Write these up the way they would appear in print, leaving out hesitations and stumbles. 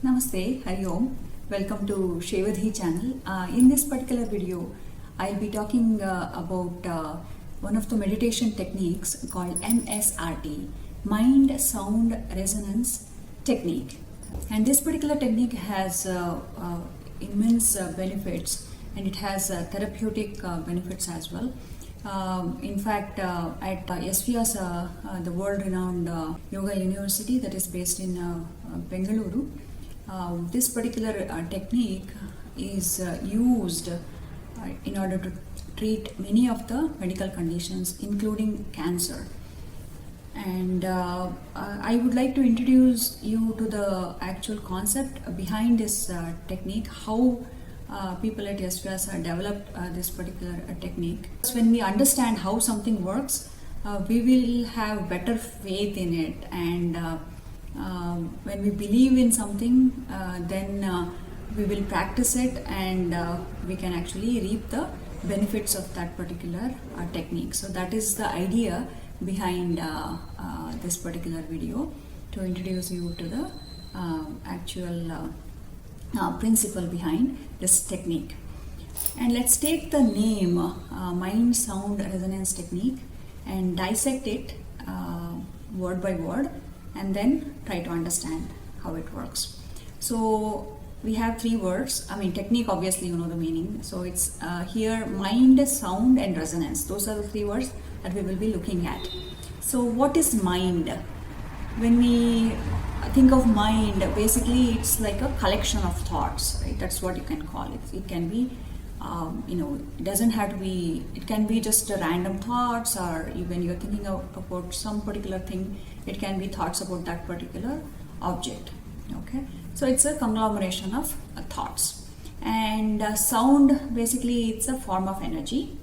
Namaste, Hari Om. Welcome to Shevadhi channel. In this particular video, I'll be talking about one of the meditation techniques called MSRT, Mind Sound Resonance Technique. And this particular technique has immense benefits, and it has therapeutic benefits as well. In fact, at SVS, the world-renowned yoga university that is based in Bengaluru, this particular technique is used in order to treat many of the medical conditions, including cancer. And I would like to introduce you to the actual concept behind this technique, how people at SVS have developed this particular technique. When we understand how something works, we will have better faith in it, and when we believe in something, then we will practice it, and we can actually reap the benefits of that particular technique. So that is the idea behind this particular video, to introduce you to the actual principle behind this technique. And let's take the name Mind Sound Resonance Technique and dissect it word by word, and then try to understand how it works. So we have three words. Technique, obviously you know the meaning. So it's here mind, sound and resonance. Those are the three words that we will be looking at. So what is mind? When we think of mind, basically it's like a collection of thoughts, right? That's what you can call it. It can be it doesn't have to be, it can be just random thoughts, or even you're thinking about some particular thing, it can be thoughts about that particular object. Okay, so it's a conglomeration of thoughts. And sound, basically it's a form of energy.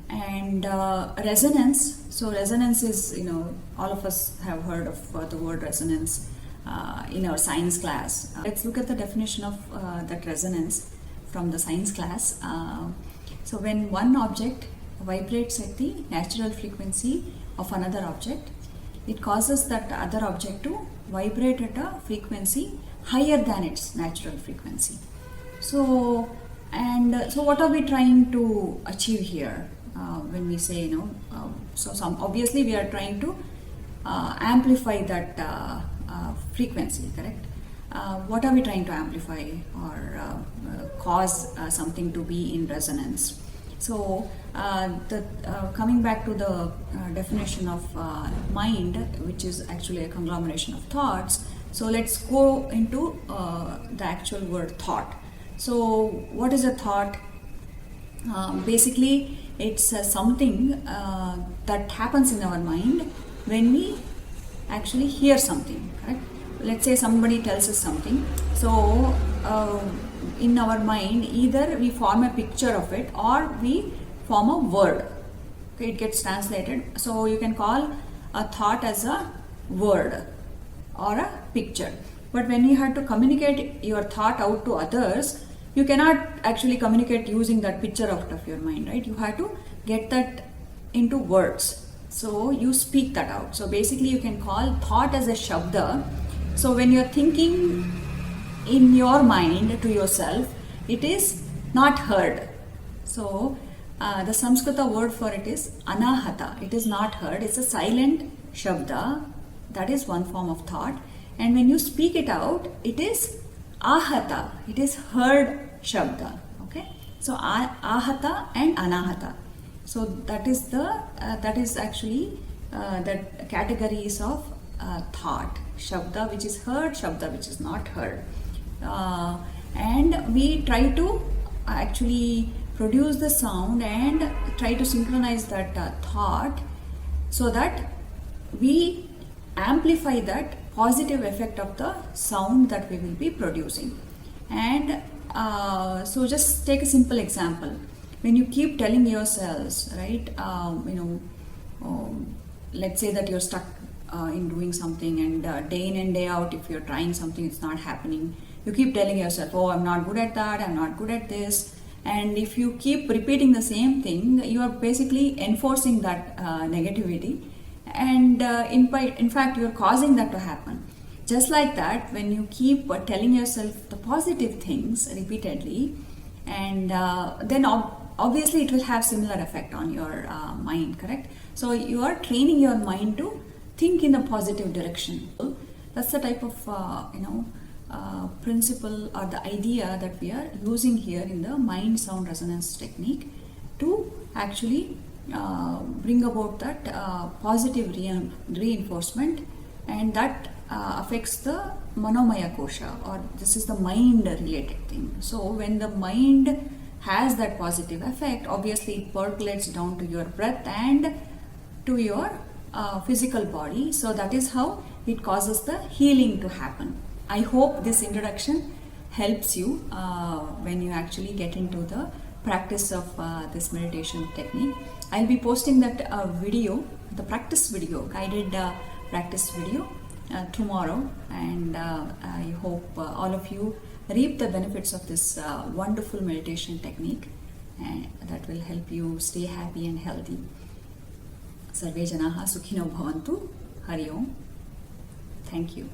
And resonance, so resonance is, all of us have heard of the word resonance in our science class. Let's look at the definition of that resonance from the science class. So when one object vibrates at the natural frequency of another object, it causes that other object to vibrate at a frequency higher than its natural frequency. So what are we trying to achieve here when we say, obviously we are trying to amplify that frequency, correct? What are we trying to amplify or cause something to be in resonance? So coming back to the definition of mind, which is actually a conglomeration of thoughts. So let's go into the actual word thought. So what is a thought? Basically it's something that happens in our mind when we actually hear something, correct? Let's say somebody tells us something. So in our mind, either we form a picture of it or we form a word. Okay, it gets translated. So you can call a thought as a word or a picture. But when you have to communicate your thought out to others, you cannot actually communicate using that picture out of your mind, right? You have to get that into words. So you speak that out. So basically you can call thought as a shabda. So when you're thinking in your mind to yourself, it is not heard. So the Sanskrita word for it is anahata. It is not heard. It's a silent shabda. That is one form of thought. And when you speak it out, it is ahata. It is heard shabda. Okay. So ahata and anahata. So that is actually the categories of thought. Shabda which is heard, shabda which is not heard. And we try to actually produce the sound and try to synchronize that thought, so that we amplify that positive effect of the sound that we will be producing. And so just take a simple example. When you keep telling yourselves, right, let's say that you're stuck in doing something, and day in and day out, if you're trying something, it's not happening. You keep telling yourself, oh, I'm not good at that, I'm not good at this. And if you keep repeating the same thing, you are basically enforcing that negativity, and in fact, you're causing that to happen. Just like that, when you keep telling yourself the positive things repeatedly, and then obviously it will have similar effect on your mind, correct? So you are training your mind to think in a positive direction. That's the type of principle or the idea that we are using here in the mind sound resonance technique to actually bring about that positive reinforcement, and that affects the manomaya kosha, or this is the mind related thing. So when the mind has that positive effect, obviously it percolates down to your breath and to your physical body. So that is how it causes the healing to happen. I hope this introduction helps you when you actually get into the practice of this meditation technique. I'll be posting that video, the practice video, guided practice video tomorrow, and I hope all of you reap the benefits of this wonderful meditation technique, and that will help you stay happy and healthy. Sarve janaha sukhino bhavantu. Hari Om. Thank you.